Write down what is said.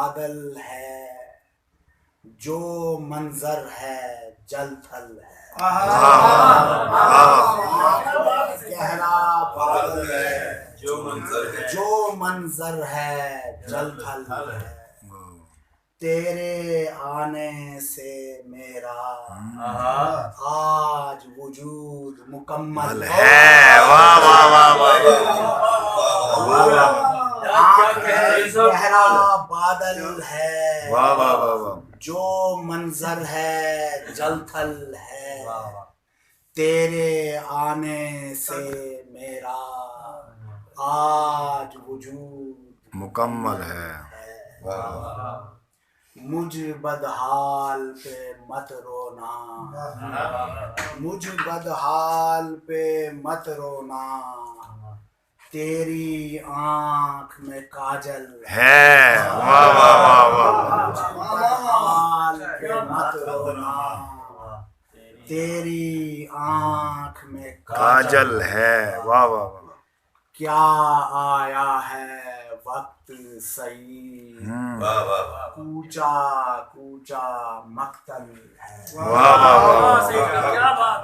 بادل ہے، جو منظر ہے جل تھل ہے. گہرا بادل ہے، جو منظر ہے جل تھل ہے. تیرے آنے سے میرا آج وجود مکمل ہے. گہرا بادل ہے، جو منظر ہے جل تھل ہے. تیرے آنے سے میرا آج وجود مکمل ہے. مجھ بدحال پہ مت رونا، مجھ بدحال پہ مت رونا. تیری آنکھ میں کاجل ہے. مجھ بدحال پہ مت رونا. تیری آنکھ میں کاجل ہے. واہ واہ واہ. کیا آیا ہے وقت سعید، کوچا کوچا مقتل ہے. واہ واہ واہ.